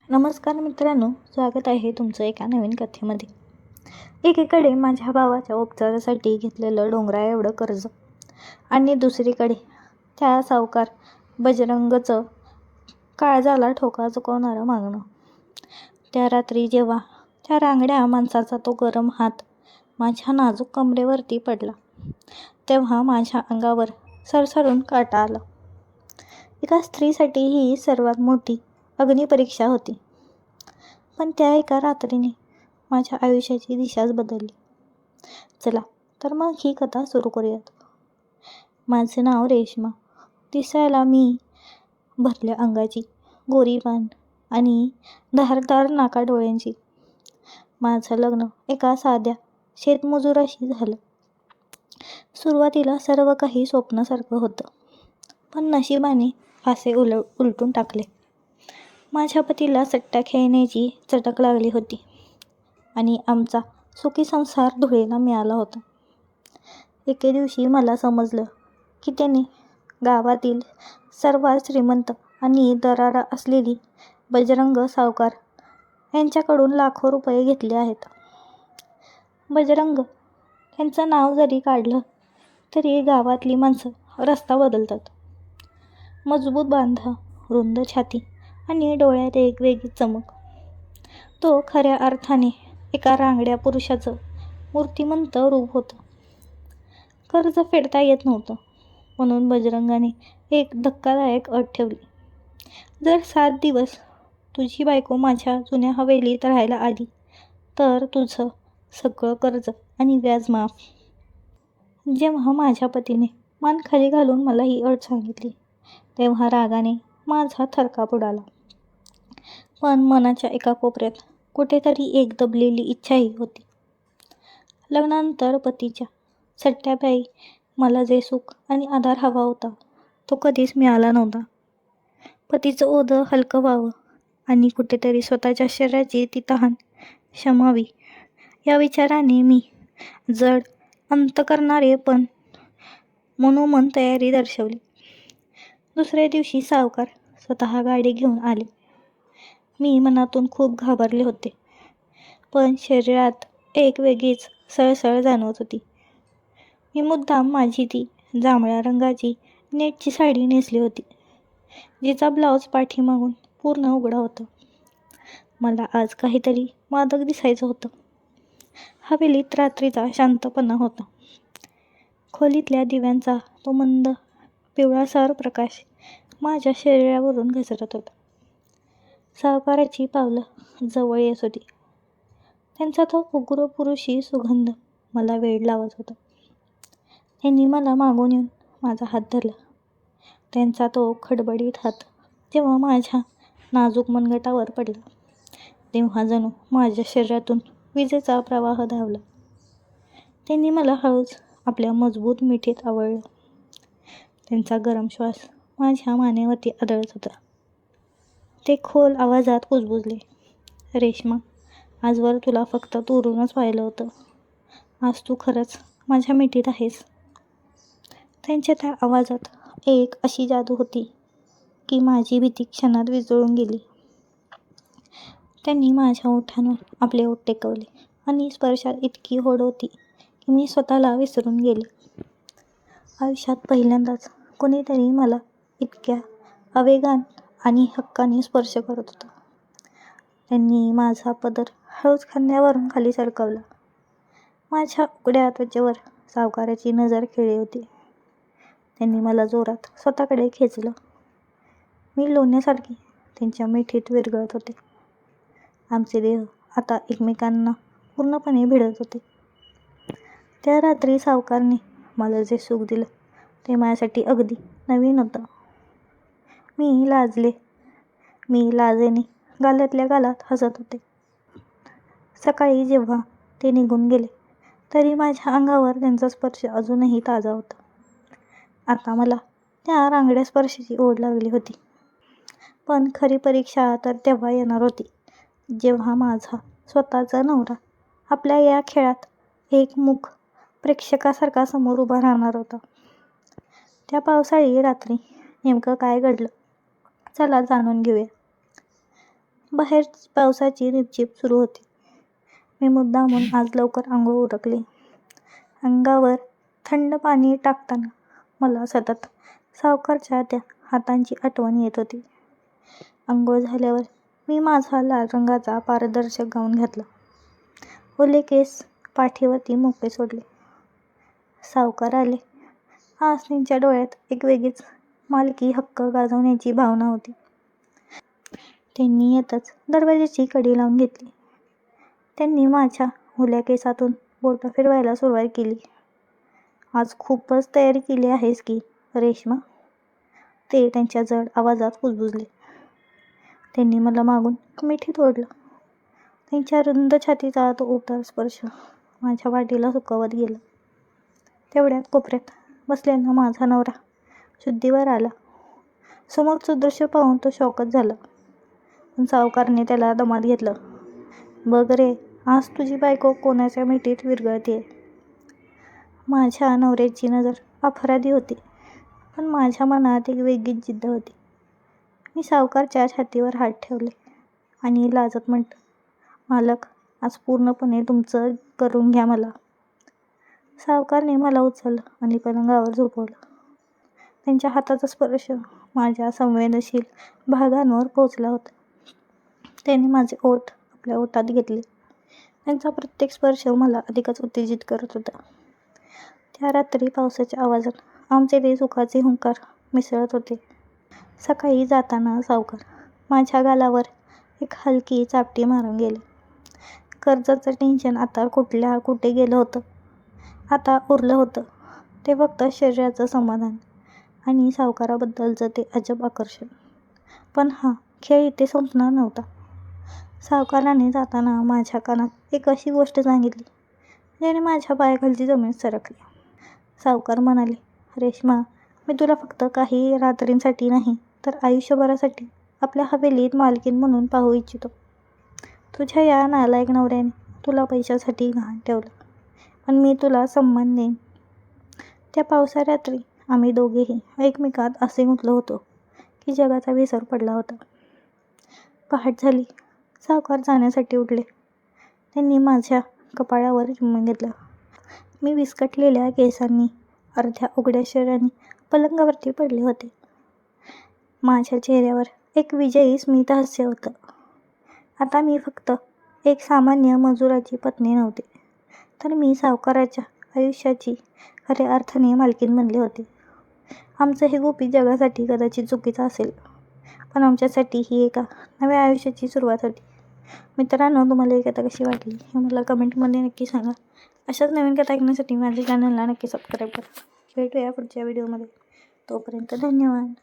नमस्कार मित्रांनो, स्वागत आहे तुमचं एका नवीन कथेमध्ये. एकीकडे माझ्या भावाच्या उपचारासाठी घेतलेलं डोंगरा एवढं कर्ज आणि दुसरीकडे त्या सावकार बजरंगचं काळजाला ठोका चुकवणारं मागणं. त्या रात्री जेव्हा त्या रांगड्या माणसाचा तो गरम हात माझ्या नाजूक कमरेवरती पडला, तेव्हा माझ्या अंगावर सरसरून काटा आला. एका स्त्रीसाठी ही सर्वात मोठी अग्निपरीक्षा होती. पण त्या एका रात्रीने माझ्या आयुष्याची दिशाच बदलली. चला तर मग ही कथा सुरू करूयात. माझे नाव रेश्मा. दिसायला मी भरल्या अंगाची, गोरीपान आणि धारदार नाकाडोळ्यांची. माझं लग्न एका साध्या शेतमजुराशी झालं. सुरुवातीला सर्व काही स्वप्नासारखं होतं, पण नशिबाने फासे उलटून टाकले. माझ्या पतीला सट्टा खेळण्याची चटक लागली होती आणि आमचा सुखी संसार धुळेला मिळाला होता. एके दिवशी मला समजलं की त्याने गावातील सर्वात श्रीमंत आणि दरारा असलेली बजरंग सावकार यांच्याकडून लाखो रुपये घेतले आहेत. बजरंग यांचं नाव जरी काढलं तरी गावातली माणसं रस्ता बदलतात. मजबूत बांधा, रुंद छाती आणि डोळ्यात एक वेगळी चमक. तो खऱ्या अर्थाने एका रांगड्या पुरुषाचं मूर्तिमंत रूप होतं. कर्ज फेडता येत नव्हतं, म्हणून बजरंगाने एक धक्कादायक अट ठेवली. जर 7 दिवस तुझी बायको माझ्या जुन्या हवेलीत राहायला आली तर तुझं सगळं कर्ज आणि व्याज माफ. जेव्हा माझ्या पतीने मान खाली घालून मला ही अट सांगितली, तेव्हा रागाने माझा थरकाप उडाला. पण मनाच्या एका कोपऱ्यात कुठेतरी एक दबलेली इच्छाही होती. लग्नानंतर पतीच्या सट्ट्यापायी मला जे सुख आणि आधार हवा होता तो कधीच मिळाला नव्हता. पतीचं ओझं हलकं व्हावं आणि कुठेतरी स्वतःच्या शरीराची ती तहान शमावी, या विचाराने मी जड अंत करणारे पण मनोमन तयारी दर्शवली. दुसऱ्या दिवशी सावकार स्वतः गाडी घेऊन आले. मी मनातून खूप घाबरले होते, पण शरीरात एक वेगळीच सळसळ जाणवत होती. मी मुद्दाम माझी ती जांभळ्या रंगाची नेटची साडी नेसली होती, जिचा ब्लाऊज पाठीमागून पूर्ण उघडा होता. मला आज काहीतरी मादक दिसायचं होतं. हवेलीत रात्रीचा शांतपणा होता. खोलीतल्या दिव्यांचा तो मंद पिवळासर प्रकाश माझ्या शरीरावरून घसरत होता. सावकाराची पावलं जवळ येत होती. त्यांचा तो उग्र पुरुषी सुगंध मला वेड लावत होता. त्यांनी मला मागून येऊन माझा हात धरला. त्यांचा तो खडबडीत हात जेव्हा माझ्या नाजूक मनगटावर पडला, तेव्हा जणू माझ्या शरीरातून विजेचा प्रवाह धावला. त्यांनी मला हळूच आपल्या मजबूत मिठीत आवळलं. त्यांचा गरम श्वास माझ्या मानेवरती आदळत होता. ते खोल आवाजात कुजबुजले, रेश्मा, आजवर तुला फक्त दुरूनच पाहिलं होतं. आज तू खरंच माझ्या मिठीत आहेस. त्यांच्या त्या आवाजात एक अशी जादू होती की माझी भीती क्षणात विजळून गेली. त्यांनी माझ्या ओठांवर आपले ओठ टेकवले आणि स्पर्शात इतकी होड होती की मी स्वतःला विसरून गेले. आयुष्यात पहिल्यांदाच कोणीतरी मला इतक्या आवेगान आणि हक्काने स्पर्श करत होता. त्यांनी माझा पदर हळूच खांद्यावरून खाली सरकवला. माझ्या उघड्या त्वचेवर सावकाराची नजर खेळली होती. त्यांनी मला जोरात स्वतःकडे खेचलं. मी लोण्यासारखी त्यांच्या मिठीत विरघळत होते. आमचे देह आता एकमेकांना पूर्णपणे भिडत होते. त्या रात्री सावकारने मला जे सुख दिलं ते माझ्यासाठी अगदी नवीन होतं. मी लाजेने गालातल्या गालात हसत होते. सकाळी जेव्हा ते निघून गेले तरी माझ्या अंगावर त्यांचा स्पर्श अजूनही ताजा होता. आता मला त्या रांगड्या स्पर्शाची ओढ लागली होती. पण खरी परीक्षा तर तेव्हा येणार होती जेव्हा माझा स्वतःचा नवरा आपल्या या खेळात एक मूक प्रेक्षकासारखा समोर उभा राहणार होता. त्या पावसाळी रात्री नेमकं काय घडलं, चला जाणून घेऊया. बाहेर पावसाची रिपझिप सुरू होती. मी मुद्दामून आज लवकर अंघोळ उरकली. अंगावर थंड पाणी टाकताना मला सतत सावकारच्या त्या हातांची आठवण येत होती. अंघोळ झाल्यावर मी माझा लाल रंगाचा पारदर्शक गाऊन घातला. ओले केस पाठीवरती मोकळे सोडले. सावकार आले. आज त्यांच्या डोळ्यात एक वेगळीच मालकी हक्क गाजवण्याची भावना होती. त्यांनी येतच दरवाजाची कडी लावून घेतली. त्यांनी माझ्या ओल्या केसातून बोटं फिरवायला सुरुवात केली. आज खूपच तयारी केली आहेस की रेश्मा, ते त्यांच्या जड आवाजात कुजबुजले. त्यांनी मला मागून मिठीत ओढलं. त्यांच्या रुंद छातीचा तो उबदार स्पर्श माझ्या वाटेला सुकवत गेला. तेवढ्यात कोपऱ्यात बसलेला माझा नवरा शुद्धीवर आला. समोरचं दृश्य पाहून तो शॉकच झाला. पण सावकारने त्याला दमात घेतलं. बघ रे, आज तुझी बायको कोणाच्या मिठीत विरघळतेय. माझ्या नवऱ्याची नजर अपराधी होती, पण माझ्या मनात एक वेगळीच जिद्द होती. मी सावकारच्या छातीवर हात ठेवले आणि लाजत म्हटलं, मालक, आज पूर्णपणे तुमचं करून घ्या मला. सावकारने मला उचललं आणि पलंगावर झोपवलं. त्यांच्या हाताचा स्पर्श माझ्या संवेदनशील भागांवर पोचला होता. त्यांनी माझे ओठ आपल्या ओठात घेतले. त्यांचा प्रत्येक स्पर्श मला अधिकच उत्तेजित करत होता. त्या रात्री पावसाच्या आवाजात आमचे ते सुखाचे हुंकार मिसळत होते. सकाळी जाताना सावकार माझ्या गालावर एक हलकी चापटी मारून गेले. कर्जाचं टेन्शन आता कुठे गेलं होतं. आता उरलं होतं ते फक्त शरीराचं समाधान आणि सावकाराबद्दलचं ते अजब आकर्षण. पण हा खेळ इथे संपणार नव्हता. सावकाराने जाताना माझ्या कानात एक अशी गोष्ट सांगितली ज्याने माझ्या पायाखालची जमीन सरकली. सावकार म्हणाले, रेश्मा, मी तुला फक्त काही रात्रींसाठी नाही तर आयुष्यभरासाठी आपल्या हवेलीत मालकीण म्हणून पाहू इच्छितो. तुझ्या या नालायक नवऱ्याने तुला पैशासाठी गहाण ठेवलं, पण मी तुला सन्मान देईन. त्या पावसा रात्री आम्ही दोघेही एकमेकात असे गुंतलो होतो की जगाचा विसर पडला होता. पहाट झाली. सावकार जाण्यासाठी उठले. त्यांनी माझ्या कपाळावर चुंबन घेतलं. मी विस्कटलेल्या केसांनी अर्ध्या उघड्या शरीराने पलंगावरती पडले होते. माझ्या चेहऱ्यावर एक विजयी स्मितहास्य होतं. आता मी फक्त एक सामान्य मजुराची पत्नी नव्हते, तर मी सावकाराच्या आयुष्याची खऱ्या अर्थाने मालकीण बनले होते. आमचं हे गुपित जगासाठी कदाचित चुकीचं असेल, पण आमच्यासाठी ही एका नव्या आयुष्याची सुरुवात होती. मित्रांनो, तुम्हाला ही कथा कशी वाटली हे मला कमेंटमध्ये नक्की सांगा. अशाच नवीन कथा ऐकण्यासाठी माझ्या चॅनलला नक्की सबस्क्राईब करा. भेटूया पुढच्या व्हिडिओमध्ये. तोपर्यंत धन्यवाद.